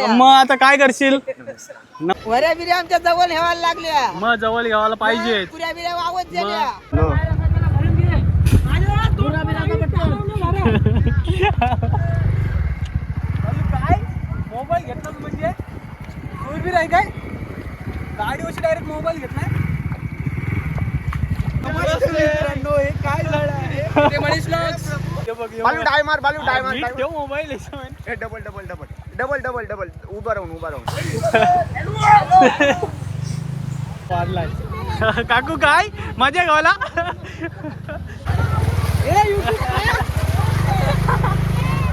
मग आता काय करशील? वऱ्या बिऱ्या आमच्या जवळ ठेवायला लागल्या. मग जवळ घ्यायला पाहिजे. पुऱ्या बिऱ्या वावत गेल्या. काय मोबाईल घेतला म्हणजे दूरबीर आहे काय? गाडीवरची डायरेक्ट मोबाईल घेतलाय. काय झालं? बालू डाय मार ठेव mobile. Double double double double double double उभा राहून काकू काय मजा गावाला.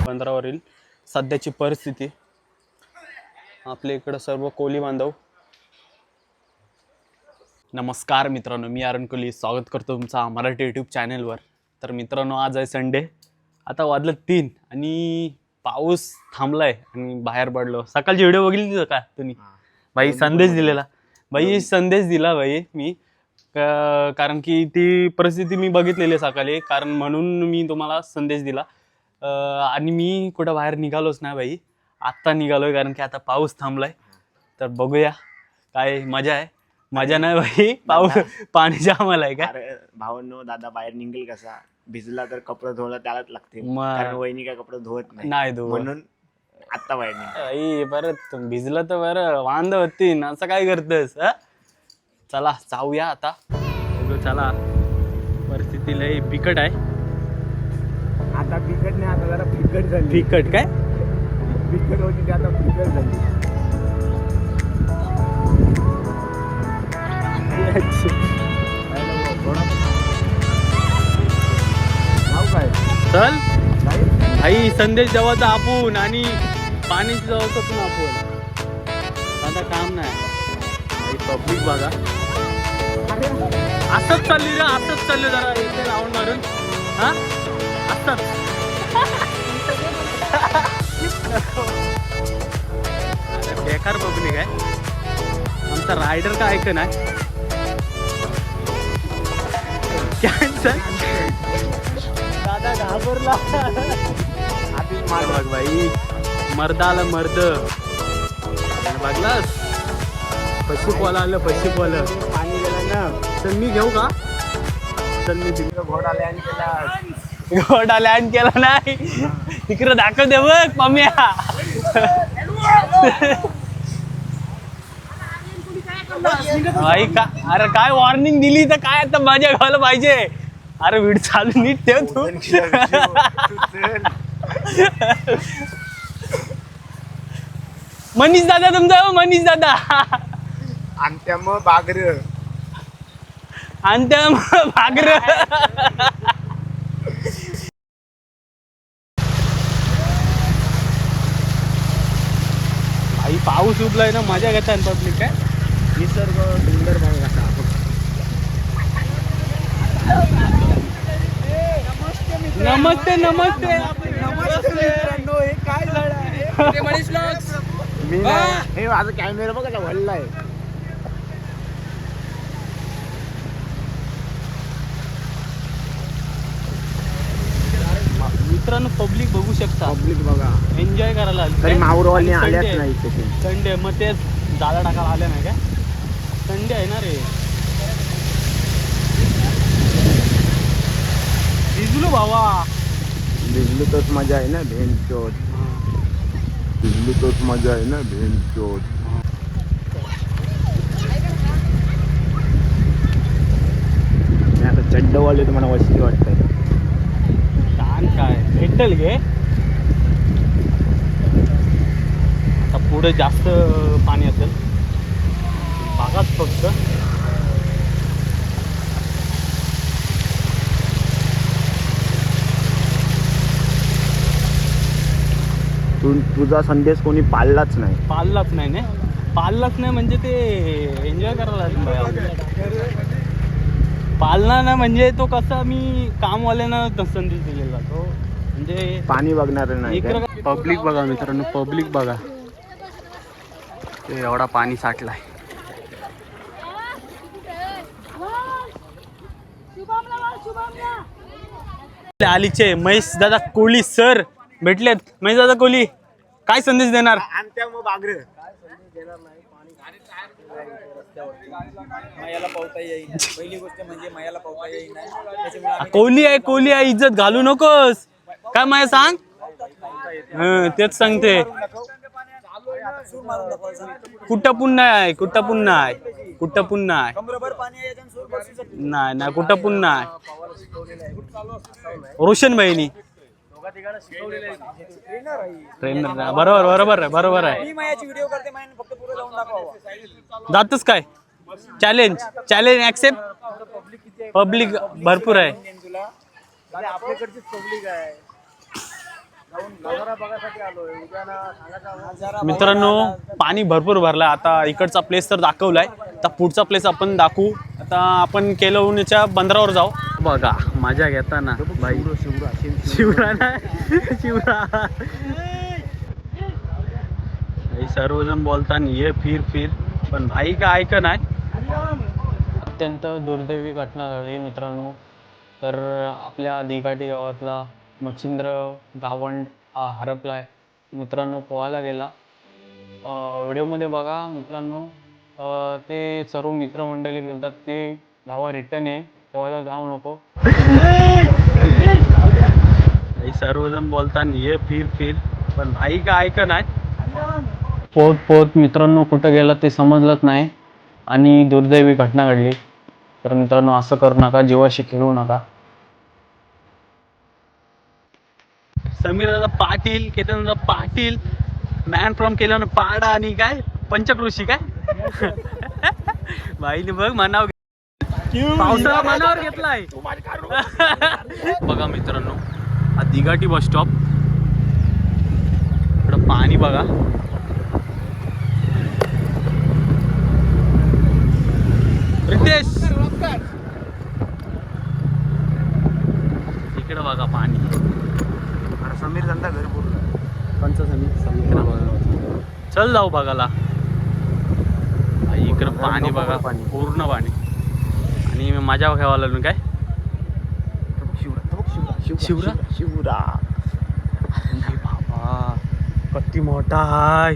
बंदरावरील सध्याची परिस्थिती. आपल्या इकडं सर्व कोली बांधव. नमस्कार मित्रांनो, मी अरुण कोली स्वागत करतो तुमचा मराठी यूट्यूब चॅनलवर. तर मित्रांनो, आज आहे संडे. आता वाजलं 3 आणि पाऊस थांबलाय आणि बाहेर पडलो. सकाळची व्हिडिओ बघितली का तुम्ही? भाई संदेश दिलेला. भाई संदेश दिला भाई मी, कारण की ती परिस्थिती मी बघितलेली आहे सकाळी, कारण म्हणून मी तुम्हाला संदेश दिला. आणि मी कुठं बाहेर निघालोच नाही भाई. आत्ता निघालोय कारण की आता पाऊस थांबलाय. तर बघूया काय मजा आहे. मजा नाही भाई, पाऊस पाणी जाम आलाय का. भावांनो, दादा बाहेर निघेल कसा? भिजला तर कपडे धुवायला त्यालाच लागते, मग कारण वहिनी काय कपडे धुवत नाही धुवत. म्हणून आता बाहेर निघ. परत भिजलं तर बरं वांद होतीन. असं काय करतस? चला जाऊया आता. चला, परिस्थिती लय बिकट आहे. आता बिकट नाही, आता जरा बिकट झाली. बिकट काय? बिकट होती ती आता बिकट झाली. काय चल भाई, संदेश जवळचा आपण आणि पाण्याची जवळचा पण आपण. आता काम नाही. पब्लिक बघा, असंच चालली रे, असंच चाललं. जरा इथे राऊंड मारून हा असंच. बेकार पब्लिक आहे. आमचा रायडर का ऐक नाही. कॅन्सल. दादा घाबरला. आधीच मार बघ भाई, मर्दाला मर्द बघलास. पशुपाला आलं, पशुपाला. पाणी गेलं ना. तर मी घेऊ का? तर मी घोडा लँड केला. घोडा लँड केला नाही. तिकडं दाखव दे बघ मम्या. भाई का, अरे काय वॉर्निंग दिली तर काय आता मजा घ्यायला पाहिजे. अरे व्हिडिओ चालू नीट ठेव तू. मनीष दादा तुमचा, मनीष दादा. आणि त्या मग बागर आणि त्या भागर. भाई पाऊस उठलाय ना, मजा घेताय पब्लिक. काय निसर्ग सुंदर भाग कसा. नमस्ते नमस्ते. मित्रांनो, हे काय झालं? मी नाही. हे माझा कॅमेरा बघा का वळलाय. मित्रांनो, पब्लिक बघू शकता. पब्लिक बघा, एन्जॉय करायला आली. तरी माऊरवाली आणि आल्याच Sunday नाही आहे. इथे. संडे, मग तेच जाळा टाकायला आले नाही काय. संडे आहे ना रे. भिजलो भावा. भिजलो तोच मजा आहे ना भेन चोट. भिजलो तोच मजा आहे ना भेन चोट. मी आता चड्डवाले तर मला वस्ती वाटतंय. छान काय भेटेल घे. आता पुढे जास्त पाणी असेल भागात फक्त. तुझा संदेश कोणी पाळलाच नाही. पाळलाच नाही ना. पाळलाच नाही म्हणजे ते एन्जॉय करायला लागेल. पाळला ना म्हणजे तो कसा, मी कामवाल्यांना संदेश दिलेला तो, म्हणजे पाणी बघणार नाही. पब्लिक बघा मित्रांनो, पब्लिक बघा. ते एवढा पाणी साठलाय. आलीचे महेश दादा कोहली सर भेटलेत. महेश दादा कोहली काय संदेश देणार? आणि त्या मग बागरे मायाला पावता येईल. पहिली गोष्ट म्हणजे मायाला पावता येईल नाही. त्याच्यामुळे आम्ही कोहली आहे इज्जत घालू नकोस. काय माया सांग? तेच सांगते. सूर मारून दाखवायचा. कुठं पुन्हा आहे, कुठं पुन्हा आहे, कुठं पुन्हा आहे. कमरभर पाणी आहे याच्यानं सूर बसू शकतो. नाही नाही कुठं पुन्हा आहे. रोशन बहिणी ट्रेनर बरोबर आहे. मी मायाची व्हिडिओ करते, मायाने फक्त पुढे जाऊन दाखवावं. जातच काय चॅलेंज ऍक्सेप्ट. पब्लिक भरपूर आहे. तुला आपल्याकडची पब्लिक आहे. मित्रांनो पाणी भरपूर भरलं. आता इकडचा प्लेस तर दाखवलाय. आता पुढचा प्लेस आपण दाखवू. आता आपण केलवणीच्या बंदरावर जाऊ. बघा मजा घेताना बाई. शिवरा सर्वजण बोलताना ये फिर पण भाई का ऐक नाही. अत्यंत दुर्दैवी घटना झाली मित्रांनो. तर आपल्या दिघाटी गावातला मच्छिंद्र गावंड हरपलाय मित्रांनो. पोहायला गेला. व्हिडिओमध्ये बघा मित्रांनो. ते सर्व मित्रमंडळी बोलतात ते गावा रिटर्न आहे, पोहायला जाऊ नको. सर्वजण बोलताना ये फिर पण भाई का ऐक नाही. पोहत मित्रांनो कुठं गेला ते समजलंच नाही आणि दुर्दैवी घटना घडली. तर मित्रांनो असं करू नका, जीवाशी खेळू नका. समीर पाटील, केतन पाटील, मॅन फ्रॉम केलं पाडा आणि काय पंचकृषी काय बाईने बघ मनाव पावसाळा मनावर घेतलाय. बघा मित्रांनो हा दिघाटी बस स्टॉप. इकडं पाणी बघा. रितेश इकडं बघा पाणी. समीर त्यांचा घर पूर्ण कोणचा समीर चल जाऊ बघायला. इकडं पाणी बघा पूर्ण पाणी. आणि माझ्या घ्यावाला काय शिवरा बाबा किती मोठा आहे.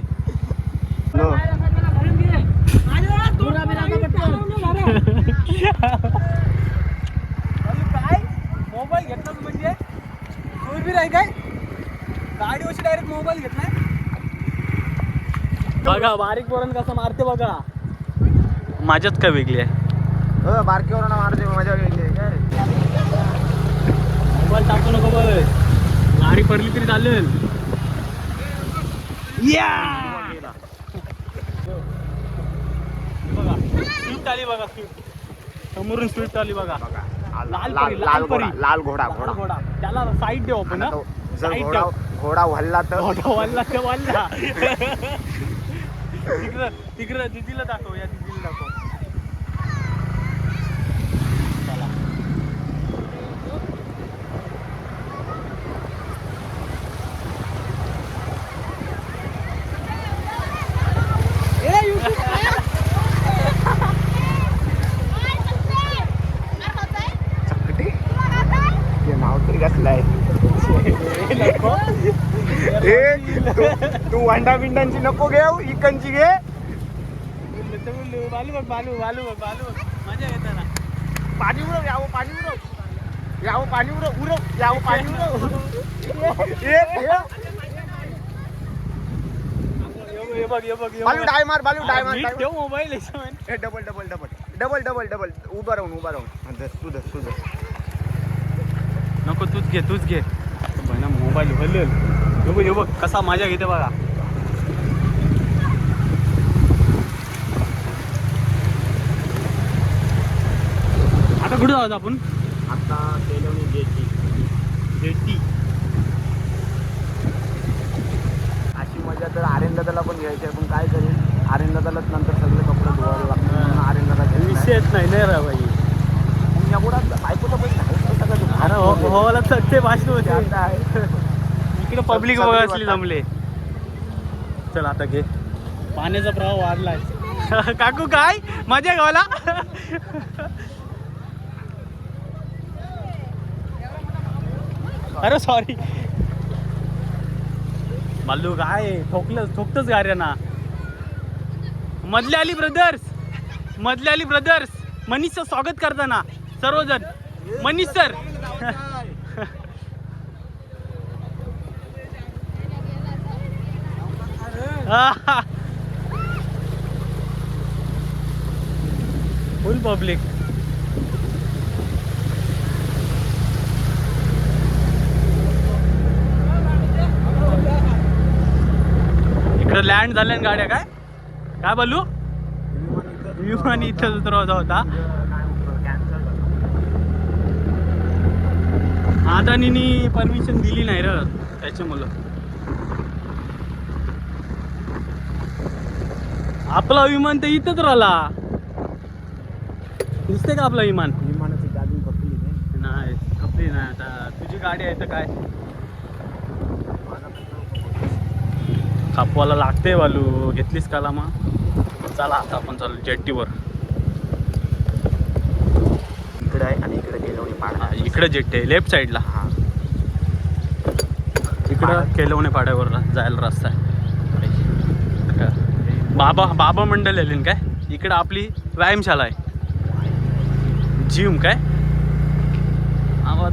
काय मोबाईल घेतला म्हणजे सूरबीर आहे काय? गाडीवरची डायरेक्ट मोबाईल घेतलाय. बघा बारीक पोरांना कसं मारते बघा. माझ्यात काय वेगळी आहे. बारकीवर मारते मजा वेगळी आहे काय. मोबाईल टाकू नको बघ. गाडी पडली तरी चालेल. बघा स्विफ्ट आली बघा. स्विफ्ट समोरून स्विफ्ट आली बघा. लाल घोडा त्याला साईड देऊ आपण. जर घोडा वल्ला तर वल्ला तिकडं दिदीला दाखव. या दिदीला दाखव. तू वांडा बिंडांची नको घेऊ, इकनची घे. बालू बघ मजा येताना. पाणी उडव, यावं पाणी उडव, बालू डाय मार. ठेव मोबाईल. डबल उभा राहून तू धर. नको तूच घे मोबाईल हल्लेल. बघ कसा मजा घेते बघा. आता कुठे जाऊ आपण? आता केलवणी जेटी. अशी मजा तर आर्यन दादाला पण घ्यायची आहे. पण काय करेल, आर्यन दादालाच नंतर सगळे कपडे धुवायला लागतात. आर्यन दादा विषयच नाही रा बाई. या गुडात बायकोचं पण अरे होवाला चढते भाषण होते. इकडे पब्लिक बघायला जमले. चल आता घे. पाण्याचा प्रवाह वाढलाय. काकू काय मजा गावाला. अरे सॉरी. बालू काय ठोकतच गाड्यांना. मधले आली ब्रदर्स मनीषचं स्वागत करताना सर्वजण. मनीष सर फुल पब्लिक. इकडे लँड झाल्या ना गाड्या. काय बोलू विमान इथं उतरवायचा होता. अदानीनी परमिशन दिली नाही र त्याच्यामुळं. आपला विमान तर इथंच राहिला. दिसते का आपलं विमानाची गाडी खपली नाही. आता तुझी गाडी आहे तर काय खापवाला लागते. बालू घेतलीस काला मग. चला आता आपण चालू जेट्टीवर. इकडे आहे आणि इकडे केलवणे पाडा. इकडे जेट्टी आहे लेफ्ट साईडला. इकडं केलवणे पाड्यावर जायला रस्ता आहे. बाबा मंडल आले काय. इकडं आपली व्यायामशाला आहे. जिम काय.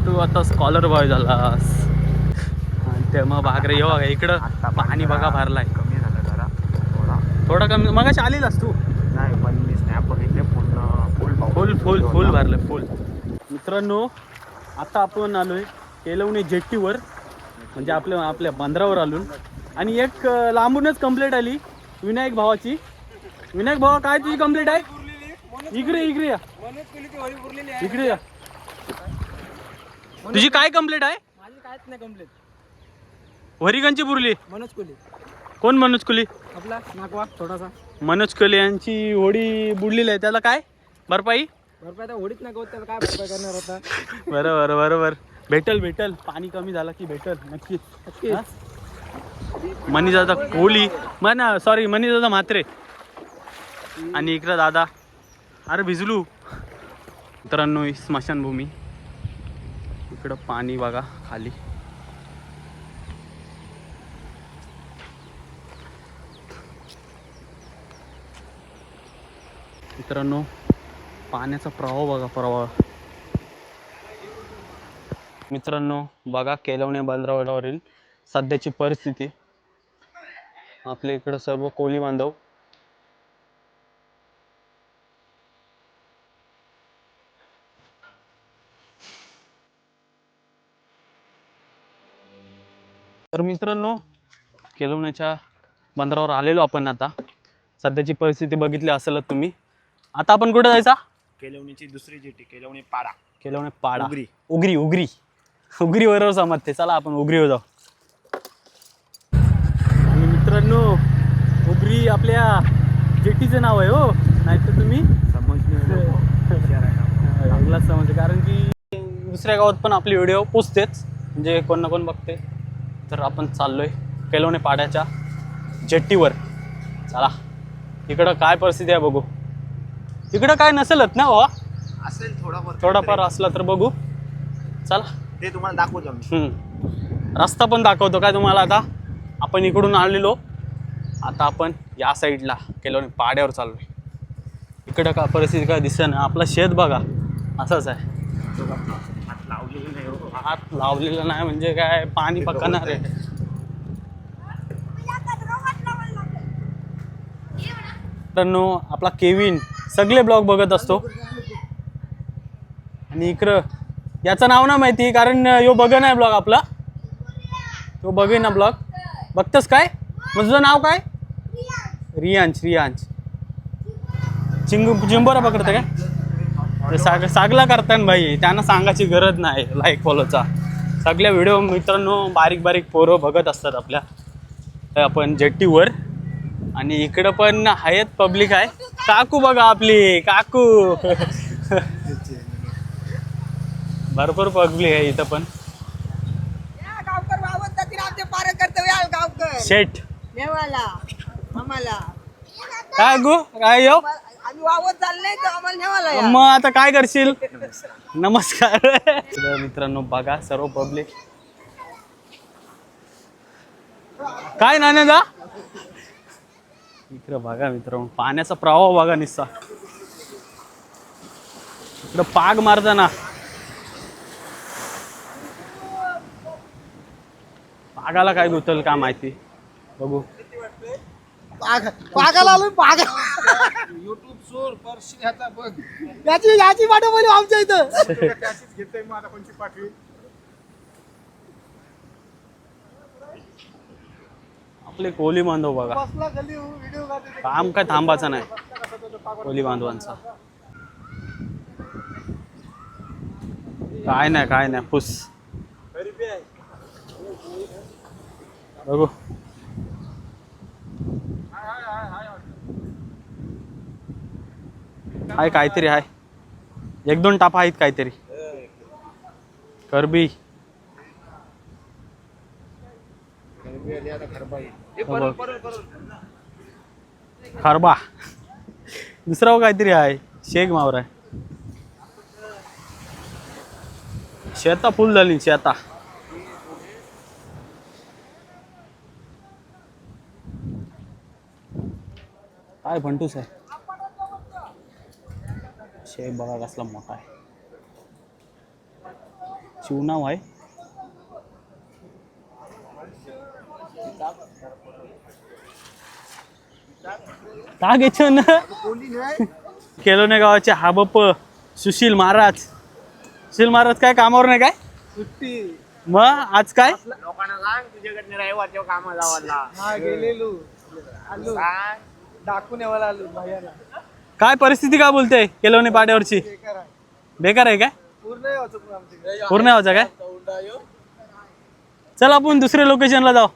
तू आता स्कॉलर बॉय झालास. ते मग भागरे येऊ इकडं पाणी बघा भरलाय. कमी झालं जरा थोडा कमी. मगाशी आलेलास तू. नाही पण मी स्नॅप बघितले पूर्ण फुल भरलं फुल. मित्रांनो आता आपण आलोय केलवणे जेट्टीवर. म्हणजे आपल्या बंदरावर आलो. आणि एक लांबूनच कंप्लेंट आली विनायक भावाची. विनायक भावा काय तुझी कंप्लेंट आहे. इकडे या. इकडे या. तुझी काय कंप्लेंट आहे. माझी काहीच नाही कंप्लेंट. वरिगंची बुरली. मनोज कोहली. कोण मनोज कोहली. आपला नागवा थोडासा. मनोज कोहली यांची होडी बुडलेली आहे. त्याला काय भरपाई. भरपाई होडीत नाही त्याला काय भरपाई करणार होता. बरोबर भेटल. पाणी कमी झालं की भेटल नक्कीच. मनीष दादा कोहली मनीष दादा म्हात्रे. आणि इकडं दादा. अरे भिजलू. मित्रांनो ही स्मशानभूमी. इकडं पाणी बघा खाली. मित्रांनो पाण्याचा प्रवाह. मित्रांनो बघा केलवणे बंदरावरील सध्याची परिस्थिती. आपल्या इकडं सर्व कोळी बांधव. तर मित्रांनो केलवण्याच्या बंदरावर आलेलो आपण. आता सध्याची परिस्थिती बघितली असेल तुम्ही. आता आपण कुठे जायचा. केलवणीची दुसरी जेटी केलवणे पाडा. केलवणे पाडा. उगरी बरोबर समजते. चला आपण उगरीवर जाऊ. आणि मित्रांनो उगरी आपल्या जेटीचं नाव आहे हो. नाही तर तुम्ही समजते. कारण की दुसऱ्या गावात पण आपली व्हिडिओ पोचतेच. म्हणजे कोण ना कोण बघते. तर आपण चाललोय केलवणे पाड्याच्या जेट्टीवर. चला इकडं काय परिस्थिती आहे बघू. इकडं काय नसेलच ना बाबा. असेल थोडाफार असला तर बघू. चला ते तुम्हाला दाखवतो मी. रस्ता पण दाखवतो काय तुम्हाला. आता आपण इकडून आलेलो. आता आपण या साईडला केलवणे पाड्यावर चाललोय. इकडं का परिस्थिती काय दिसत नाही. आपला शेत बघा असाच आहे. हात लावलेला नाही म्हणजे काय पाणी पकणार आहे. मित्रांनो आपला केविन सगळे ब्लॉग बघत असतो. आणि इकडं याचं नाव ना माहिती कारण यो बघे नाही ब्लॉग आपला. तो बघे ना ब्लॉग बघतस काय. मग तुझं नाव काय. रियांश. चिंबोरा पकडतं काय. सागला करताना भाई त्यांना सांगायची गरज नाही. लाईक फॉलोचा सगळ्या व्हिडिओ मित्रांनो बारीक पोरं बघत असतात आपल्या. तर आपण जेट्टीवर. आणि इकडं पण आहेत पब्लिक आहे. काकू बघा आपली काकू. भरपूर पब्लिक आहे इथं पण. शेट काय गो काय येऊ. मग आता काय करशील. नमस्कार मित्रांनो बघा सर्व पब्लिक. काय नाण्या जा इकडं बघा मित्र, पाण्याचा प्रवाह बघा निस्सा. इकडं पाग मारताना पागाला काय गुतल का माहिती, बघू. पागाला आलो पागा. युट्यूब सोर पर्शी ह्याचा बघ. याची पाठव बोलू आमच्या इथं. त्याचीच घेतोय मग आता कोणची पाठवी. आपले कोली बांधव बघा, बसला खाली व्हिडिओ काढते. काम काय थांबायचं नाही कोली बांधवांचा. काय नाही फुस बघू. हाय काहीतरी आहे, 1-2 टापा आहेत काहीतरी. करबी खरबा दुसरा काहीतरी आहे. शेग मावरा आहे. शेता फुल झाली शेता. काय भंटूस आहे. शेग बघा कसला मोठा आहे. चिवनाव आहे. का घ्यायचं ना केलोने गावाचे हाबप सुशील महाराज. सुशील महाराज काय कामावर नाही काय सुट्टी. मग आज काय लोकांना सांग तुझ्याकडनं रविवारच्या कामाला जावाला. हा गेलेलो आलो दाखवून यावाला आलो भैयाला. काय परिस्थिती काय बोलते केलोने पाड्यावरची. बेकार आहे. बेकार आहे काय पूर्ण यावचं पण आमच्याकडे. पूर्ण व्हायचं काय. चल आपण दुसऱ्या लोकेशनला जाऊ.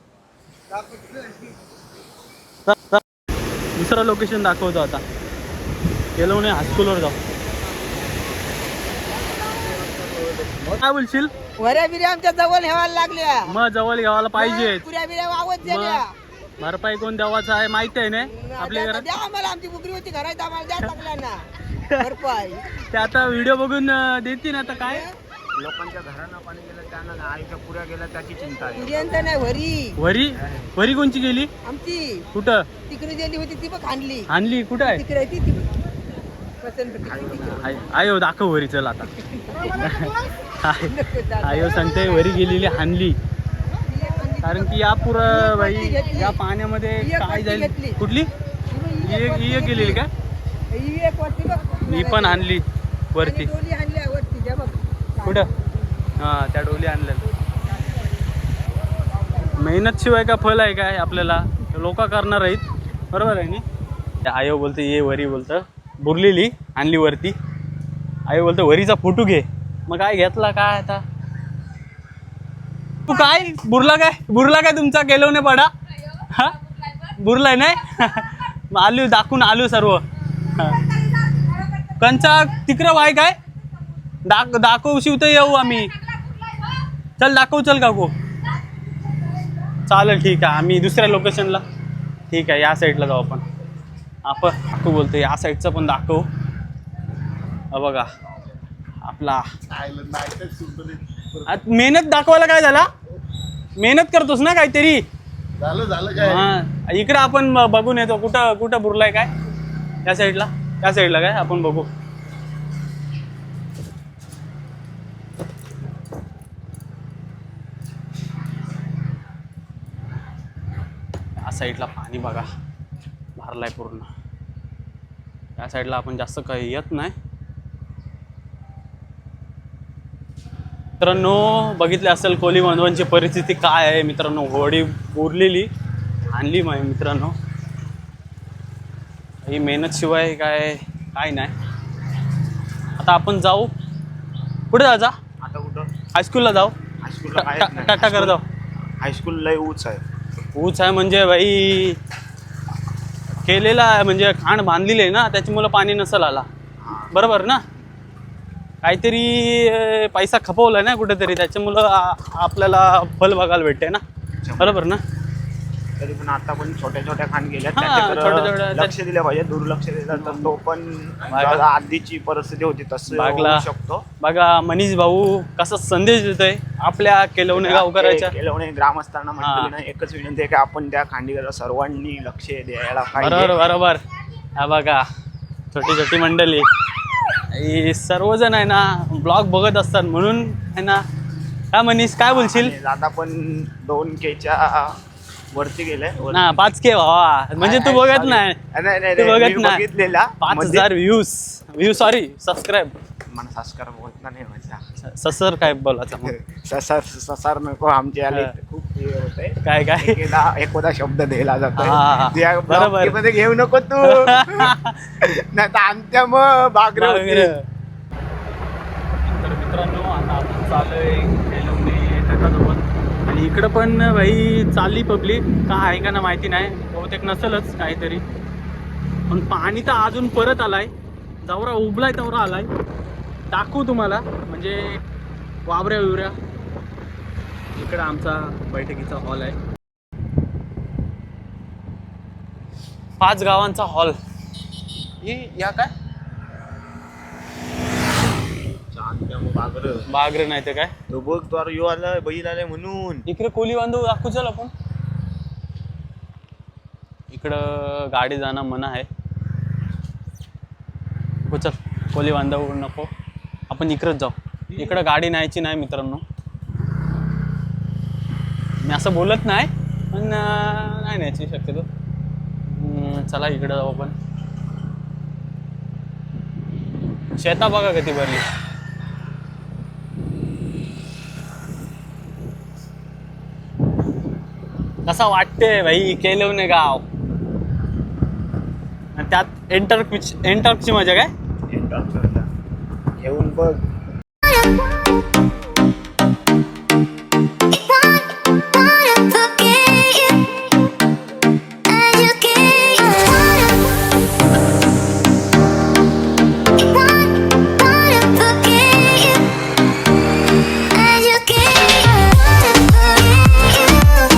दुसरं लोकेशन दाखवतो आता. केलोने हायस्कूलवर जाऊ. काय बोलशील. वऱ्या बिऱ्या आमच्या जवळ ठेवायला लागल्या. मग जवळ घ्यावाला पाहिजे. पुऱ्या बिऱ्या वावत झाल्या. भरपाई कोण देवाचा आहे माहिती आहे ना आपल्या घरात. द्या आम्हाला, आमची बुकरी होती घरात आम्हाला द्या लागल्या ना भरपाई. ते आता व्हिडिओ बघून देतील आता काय. लोकांच्या घरांना पाणी गेलं त्यांना आईच्या पुऱ्या गेल्या त्याची चिंता आहे. पुऱ्यांचं नाही वरी वरी वरी कोणची गेली आमची कुठं तिकडे गेली होती ती बघ आणली. आणली कुठं आहे. तिकडे ती ती पसंत आयो दाखव वरी चल आता. आयो सांगते वरी गेलेली हाणली. कारण की या पुरं बाई या पाण्यामध्ये काय जाईल. कुठली ही एक गेलेली का. ही पण आणली वरती. कुठं हा त्या डोली आणल्या. मेहनत शिवाय का फल आहे काय आपल्याला. लोक करणार आहेत बरोबर आहे नी. आयो बोलते ये वरी बोलतं बुरलेली आणली वरती. आयो बोलतं वरीचा फोटो घे. मग काय घेतला काय आता. तू काय बुरला काय तुमचा केलोने पडा. हा बुरलाय नाही. आलू दाखवून आलू सर्व. कंचा तिकडं वाय काय दाखव शिवत येऊ आम्ही. चल दाखव चल काकू. चालेल ठीक आहे आम्ही दुसऱ्या लोकेशनला. ठीक आहे या साईडला जाऊ आपण. काकू बोलतो या साईडचं पण दाखव. बघा आपला मेहनत दाखवायला काय झाला. मेहनत करतोस ना काहीतरी. झालं हा इकडं आपण बघून येतो कुठं कुठं बुरलाय काय. या साईडला काय आपण बघू. या साईडला पाणी बघा भरलाय पूर्ण. या साईडला आपण जास्त काही येत नाही. मित्रांनो बघितले असेल कोली बांधवांची परिस्थिती काय आहे. मित्रांनो होडी उरलेली आणली माय मित्रांनो. ही मेहनत शिवाय काय नाही. आता आपण जाऊ कुठे जायचा. आता कुठं हायस्कूलला जाऊ. हायस्कूलला टाटा जाऊ. हायस्कूल लय ऊच आहे. ऊच आहे म्हणजे बाई केलेला आहे म्हणजे खाण बांधलेली आहे ना त्याच्यामुळं पाणी नसेल आला. बरोबर ना. काहीतरी पैसा खपवला ना कुठेतरी त्याच्यामुळं आपल्याला फल बघायला भेटते ना. बरोबर ना. तरी पण आता पण छोट्या छोट्या खाण गेल्या हा, छोट्या- लक्ष दिलं पाहिजे. दुर्लक्ष दिलं तर तो पण बागला- जरा आधीची परिस्थिती होती तसं बागला- होऊ शकतो. बघा मनीष भाऊ कसा संदेश देतोय आपल्या केलवणे गावकऱ्याच्या. केलवणे ग्रामस्थांना मंडळी नाही एकच विनंती आहे की आपण त्या खांडीला सर्वांनी लक्ष द्यायला बरोबर पाहिजे. बरोबर. हा बघा छोटी छोटी मंडळी ही सर्वजण आहे ना ब्लॉग बघत असतात म्हणून आहे ना. काय मनीष काय बोलशील? आणि दादा पण 2Kच्या वरती गेले. ना 5K भावा म्हणजे तू बघत नाही. तू बघत नाही. बघितलेला 5000 व्ह्यू सॉरी सबस्क्राईब मला संस्कार बोलता नाही माझ्या सबस्क्राईब बोलायचा मग. ससार नको आमच्या आले हा. खूप हे होतंय. काय एखादा शब्द दिला जातोय हा, त्या बरोबर. block मध्ये घेऊ नको तू नाही तर आणत्या मग बागरे होतील. तर मित्रांनो आता आपण चाललोय केलवणे काकासोबत आणि इकडं पण भाई चालली पब्लिक का आहे का ना माहिती नाही. बहुतेक नसेलच काहीतरी. पण पाणी तर अजून परत आलाय. जवरा उबलाय तेवढा आलाय. दाखवू तुम्हाला म्हणजे वावऱ्या विवऱ्या. इकडं आमचा बैठकीचा हॉल आहे. 5 गावांचा हॉल. या काय आणत्या मग बागरं. बागरे नाही ते काय तो बघ तो यो आलाय बैल आलाय म्हणून. इकडे कोली बांधव दाखवू चल आपण. इकडं गाडी जाणं मना आहे. हो चल कोली बांधव नको आपण इकडंच जाऊ. इकडं गाडी न्यायची नाही मित्रांनो. मी असं बोलत नाही पण नाही न्यायची शक्यतो. चला इकडं जाऊ आपण. शेता बघा किती भरली. कसा वाटते भाई केलवणे गाव. आणि त्यात एंटरची मजा काय. घेऊन बघ.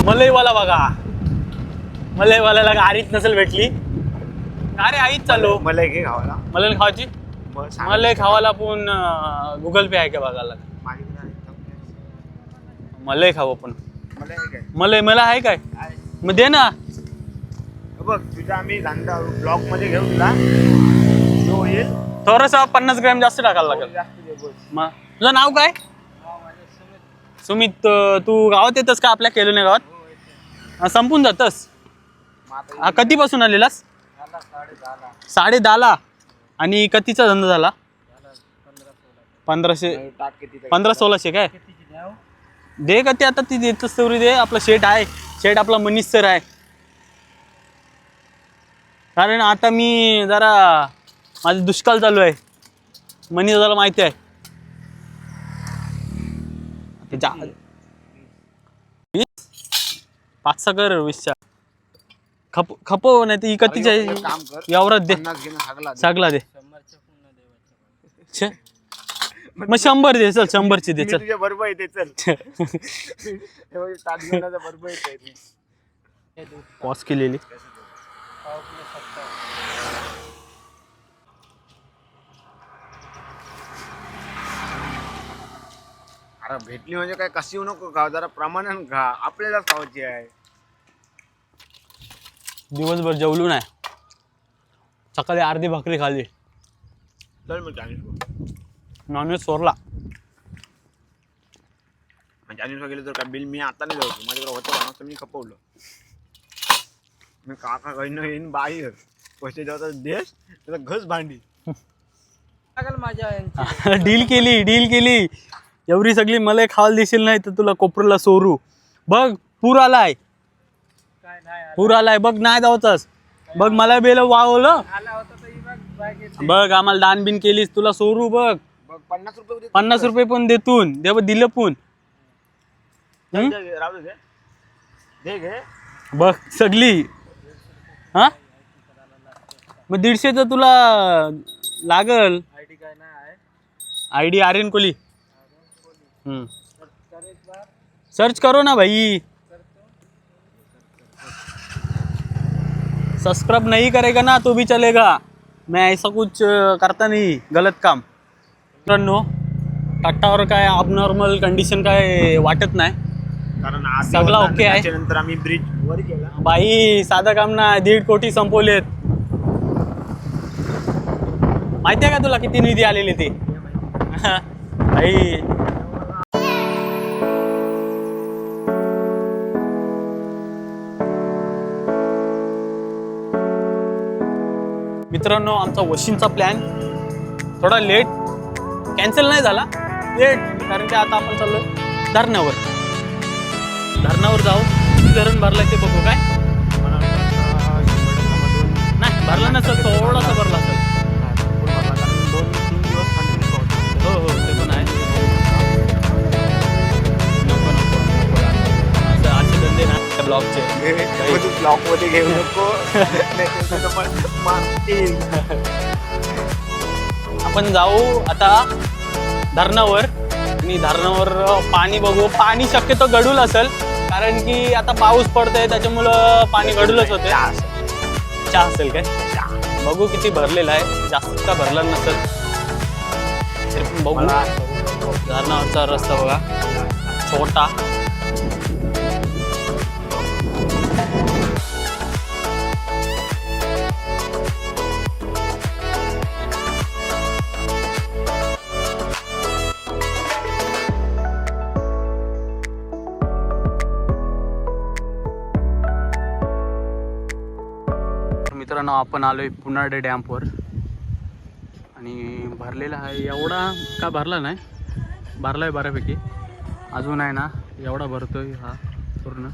मलईवाला बघा. मलईवाल्याला गाडीच नसेल भेटली. अरे आईच चालू मला घे गावाला. मलाई खावायची. मग सांग. मलाई खावाला पण गुगल पे आहे का बघायला. माझ्याकडे आहे. मलाई खाऊ आपण. मला हे काय मलाई मला आहे काय आहे. मग दे ना. बघ तुझा आम्ही धंदा ब्लॉक मध्ये घेऊ तुला जो होईल थोडस 50 ग्रॅम जास्त टाकायला लागेल. जास्त दे बस. मग तुझं नाव काय. सुमित तू गावात येतस का आपल्या केलवणे गावात. संपून जातस. मग आता कधीपासून आलेलास. 10:30 आणि कितीचा धंदा झाला. 1500 टाक किती तरी. 1500-1600 काय दे का ते. आता ती देतच तेवढी दे. आपला शेट आहे. शेट आपला मनीष सर आहे. कारण आता मी जरा माझं दुष्काळ चालू आहे. मनीष दादाला माहिती आहे. ते 5 कर 20च्या खपो नाही ती कतीच्या अरे, एक काम कर. एवढाच दे. 50 घेणं सगळा दे. सगळा दे. छे. मग 100 दे चल. 100ची दे मी चल. तुझ्या बरोबर येते चल. हे बघ, ताट घेण्याचा बरोबर येते. पॉज केलेली. अरे भेटली म्हणजे काय कशी येऊ नको खा जरा प्रमाणात खा आपल्याला खावायची आहे. दिवसभर जेवलो नाही. सकाळी अर्धी भाकरी खाल्ली. चल मग चायनीज नॉनव्हेज सोडला. चायनीजला गेलं तर काय बिल मी आता नाही जाऊ. माझ्याकडे होतं ना मी खपवलं. मी काका काही येईन बाहेर पैसे द्यावता देश त्याचा घस भांडी. डील केली. एवढी सगळी मला खायला देशील नाही तर तुला कोपरला सोरू. बघ पूर आलाय. बघ नाही जावतस. बघ मला बेल वावलं. बघ आम्हाला दान बिन केलीस तुला सोरू. बघ 50 रुपये 50 रुपये पण देतून दिलं पण. राहू दे दे घे. बघ सगळी हा मग 150 तुला लागल. आयडी आर्यन कोहली. सर्च करो ना भाई. सब्सक्राइब नहीं करेगा ना तो भी चलेगा, मैं ऐसा कुछ करता नहीं गलत काम. मित्रांनो तटावर काय अबनॉर्मल कंडिशन काय वाटत नाही, कारण आज सगळं ओके आहे. त्याच्यानंतर आम्ही ब्रिज वर गेला. बाई साधं काम ना 1.5 कोटी संपवलेत. माहिती आहे का तुला किती निधी आलेली ती बाई. मित्रांनो आमचा वशिंगचा प्लॅन थोडा लेट कॅन्सल नाही झाला, लेट कारण की आता आपण चाललो धरणावर. धरणावर जाऊ. किती धरण भरलाय ते बघू. काय नाही भरला नसेल, थोडासा भरला असेल. हो हो ते पण आहे. नको नको असं असे धंदे ना त्या ब्लॉगचे. ब्लॉक मध्ये घेऊ नको. आपण जाऊ आता धरणावर आणि धरणावर पाणी बघू. पाणी शक्यतो गढूळ असेल कारण की आता पाऊस पडतोय त्याच्यामुळं पाणी गढूळच होते. चहा असेल काय बघू किती भरलेला आहे, जास्त का भरला नसेल तरी पण बघू. धरणावरचा रस्ता बघा छोटा. मित्रांनो आपण आलोय पुनाडे डॅम्पवर आणि भरलेला आहे. एवढा का भरला नाही, भरलाय बऱ्यापैकी. अजून आहे ना एवढा भरतोय हा पूर्ण.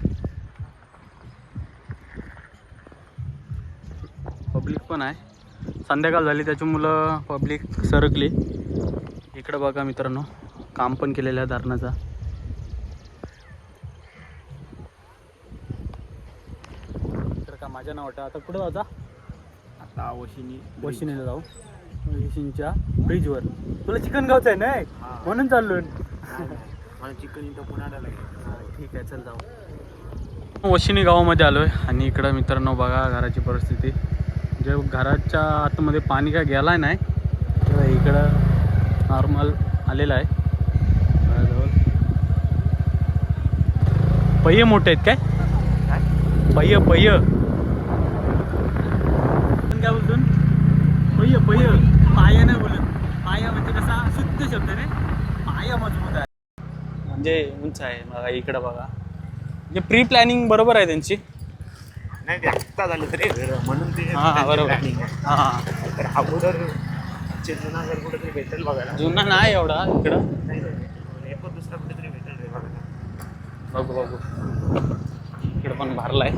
पब्लिक पण आहे, संध्याकाळ झाली त्याच्यामुळं पब्लिक सरकली. इकडं बघा मित्रांनो काम पण केलेलं आहे धरणाचा. तर का माझ्या नाव वाटतं. आता कुठं जायचा, आता वशिनीला जाऊ. वशिनीच्या ब्रिजवर. तुला चिकन गावचं आहे ना म्हणून चाललोय. मला चिकन इथं पुण्याला लागेल. ठीक आहे चल जाऊ. वशिनी गावामध्ये आलोय आणि इकडं मित्रांनो बघा घराची परिस्थिती. जे घराच्या आतमध्ये पाणी काय गेलाय नाही, तेव्हा इकडं नॉर्मल आलेलं आहे. घराजवळ पहिये मोठे आहेत काय, पहिय पहिय काय बोलतो, पहिय पहिय. पाया नाही बोलत, पाया म्हणजे कसा शुद्ध शब्द रे. पाया मजबूत आहे म्हणजे उंच आहे. बघा इकडं बघा, म्हणजे प्री प्लॅनिंग बरोबर आहे त्यांची. नाही ते आत्ता झालं तरी म्हणून ते हां बरोबर. हां तर अगोदर जुना घर कुठेतरी भेटेल बघायला. जुना नाही एवढा इकडं. नाही पण दुसरा कुठेतरी भेटेल रे बघायला. बघू बघू. इकडं पण भरलाय.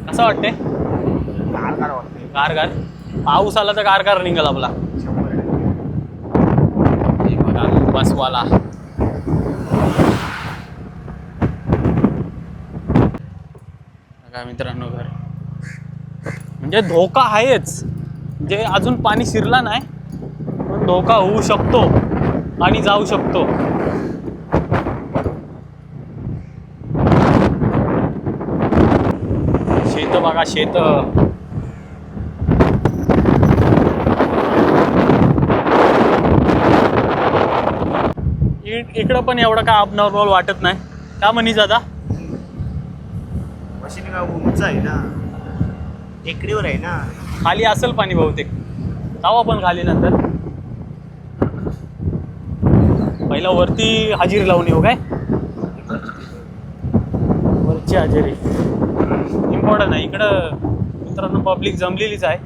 कसं वाटते, गार वाटते. गार गार. पाऊस आला तर गार गार निघाल आपला. 100%. हे बघा बसवाला. बघा मित्रांनो घर म्हणजे धोका आहेच. म्हणजे अजून पाणी शिरला नाही पण धोका होऊ शकतो आणि जाऊ शकतो. शेत बघा शेत. इकडं पण एवढं काय अबनॉर्मल वाटत नाही का म्हणी दादा. मशीन गाव उंच आहे ना, टेकडीवर आहे ना. खाली असेल पाणी बहुतेक. जाऊ आपण खाली नंतर. पहिला वरती हजेरी लावून येऊ काय. वरची हजेरी इम्पॉर्टंट आहे. इकडं मित्रांनो पब्लिक जमलेलीच आहे.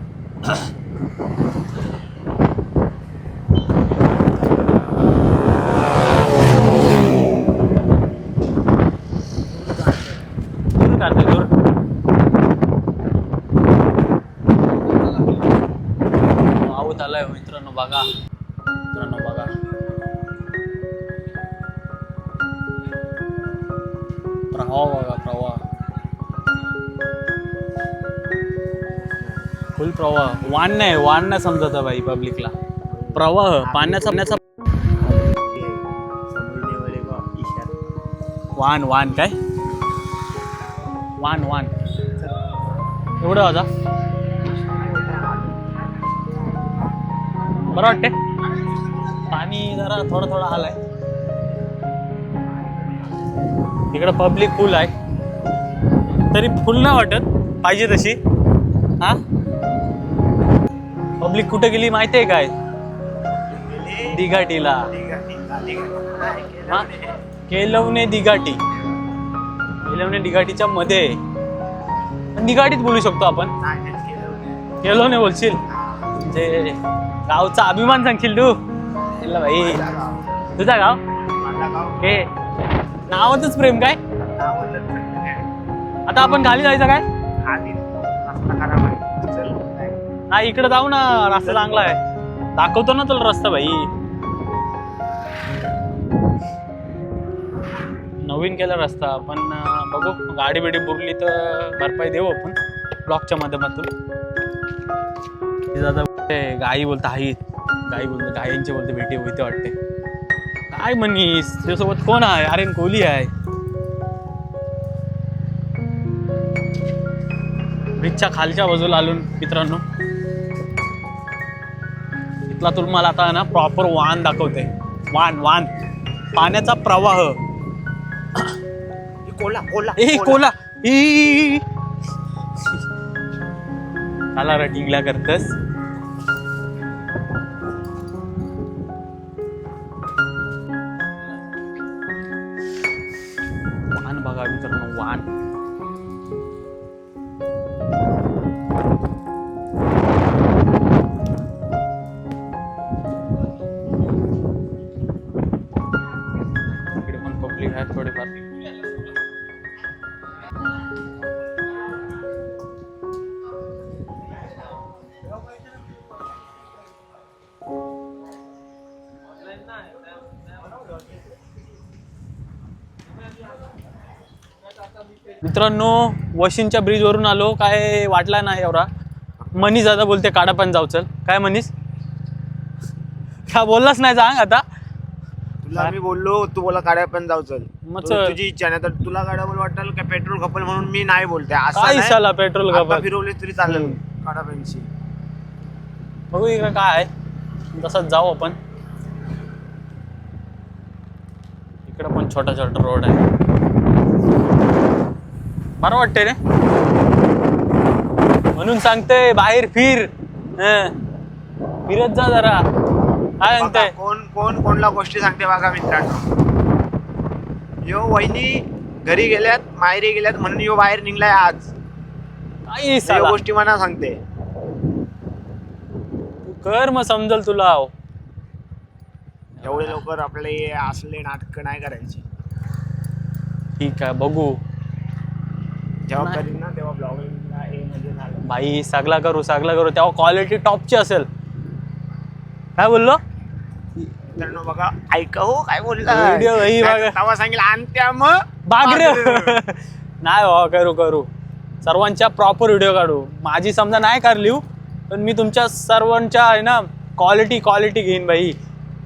आवत आलाय मित्रांनो बघा. मित्रांनो बघा प्रवाह बघा, प्रवाह फुल प्रवाह. वाण नाही समजत बाई पब्लिकला. प्रवाह पाण्याचा वाण काय. वान वान एवढं वाजा बरं वाटते. पाणी जरा थोडं थोडं आलंय. इकडं पब्लिक फुल आहे, तरी फुल नाही वाटत पाहिजे तशी. हा पब्लिक कुठे गेली माहिती आहे काय? दिघाटीला. हा केलवणे दिघाटी. केलवणे दिघाटीच्या मध्ये दिघाटीत बोलू शकतो आपण. केलवणे बोलशील म्हणजे गावचा अभिमान सांगशील तू. भाई तुझा गाव हे नावातच प्रेम काय. आता आपण खाली जायचं काय? हा इकडे जाऊ ना, रस्ता चांगला आहे. दाखवतो ना तुला रस्ता भाई. नवीन केला रस्ता पण बघू गाडी बिडी बुरली तर भरपाई देऊ आपण ब्लॉकच्या माध्यमातून. गाई बोलता आई गाई बोलतो गायींची बोलते भेटी होते वाटते. काय म्हणीस त्यासोबत कोण आहे? आर्यन कोहली आहे. ब्रिजच्या खालच्या बाजूला आलो मित्रांनो. इथला तुम्हाला आता ना प्रॉपर वाहन दाखवते. वाहन वाहन पाण्याचा प्रवाह. कोला कोला ए कोला आला रटिंगला करतस. वाहन बघा मित्रांनो वाहन. इकडे पण पब्लिक आहे थोडेफार. मित्रांनो वशिंच्या ब्रिज वरून आलो. काय वाटला नाही एवढा. मनीष दादा बोलते काढा पण जाऊ. चल काय मनीष काय बोललाच नाही सांग आता. तुला मी बोललो तू बोला गाड्या पण जाऊ चल. मग चल. तुझी इच्छा नाही तर तुला गाड्या बोल वाटेल का पेट्रोल खपल म्हणून मी नाही बोलते. काय इशाला पेट्रोल आता फिरवले तरी चालेल गाडा पेनची. बघू इकडे काय आहे तसंच जाऊ आपण. इकडे पण छोटा छोटा रोड आहे. बरं वाटते रे म्हणून सांगते बाहेर फिर. फिरत जा जरा. काय सांगताय? कोण कोण कोणला गोष्टी सांगते बघा मित्रांनो. यो वहिनी घरी गेल्यात माहेरी गेल्यात म्हणून यो बाहेर निघलाय आज. काही यो गोष्टी मला सांगते. तू कर मग समजल तुला. एवढे लवकर आपल्याला हे असले नाटक नाही करायची. ठीक आहे बघू. जेव्हा करीन ना तेव्हा ब्लॉगिंगला हे म्हणजे झालं भाई सगळा करू तेव्हा क्वालिटी टॉपची असेल. काय बोललो मित्रांनो बघा ऐका हो काय बोलला. व्हिडिओ भाई बघा. तेव्हा सांगेल आणत्या मग बागरे नाही हो करू सर्वांच्या प्रॉपर व्हिडिओ काढू. माझी समजा नाही काढली पण मी तुमच्या सर्वांच्या आहे ना क्वालिटी घेईन भाई.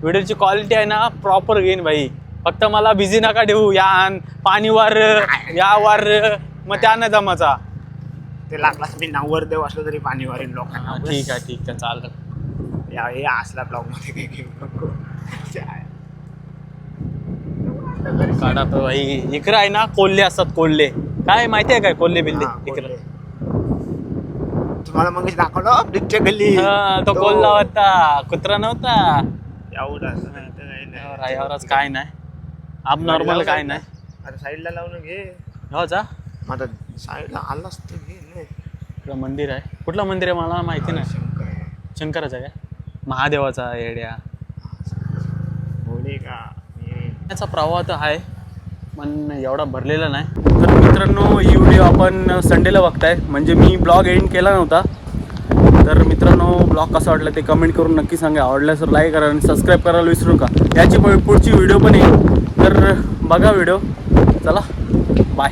व्हिडिओची क्वालिटी आहे ना प्रॉपर घेईन भाई. फक्त मला बिझी नका ठेवू. या पाणीवर यावर मग त्यानं जमाचा. ते लागलास मी नव्वद देव असलं तरी पाणी वारेन लोकांना. ठीक आहे चालेल. या हे असला ब्लॉग मध्ये काही घेऊ नको. काढा तर भाई. इकडे आहे ना कोल्हे असतात. कोल्हे काय माहिती आहे काय? कोल्हे बिल्ले इकडे. तुम्हाला मग दाखवलं ब्रिजच्या गल्ली. तो कोल्हा होता कुत्रा नव्हता. एवढं यावरच काय नाही. आप नॉर्मल काय नाही. आता साईडला लावून घे. हो जा आता साईडला आलास तर घे. इकडं मंदिर आहे. कुठलं मंदिर आहे मला माहिती नाही. शंकराचं काय? महादेवाचा येड्या. त्याचा प्रवाह तर आहे पण एवढा भरलेला नाही. तर मित्रांनो ही व्हिडिओ आपण संडेला बघताय म्हणजे मी ब्लॉग एंड केला नव्हता. तर मित्रांनो ब्लॉग कसा वाटला ते कमेंट करून नक्की सांगा. आवडल्यास लाईक करा आणि सबस्क्राईब करायला विसरू नका. याची पुढची व्हिडिओ पण येईल तर बघा व्हिडिओ. चला बाय.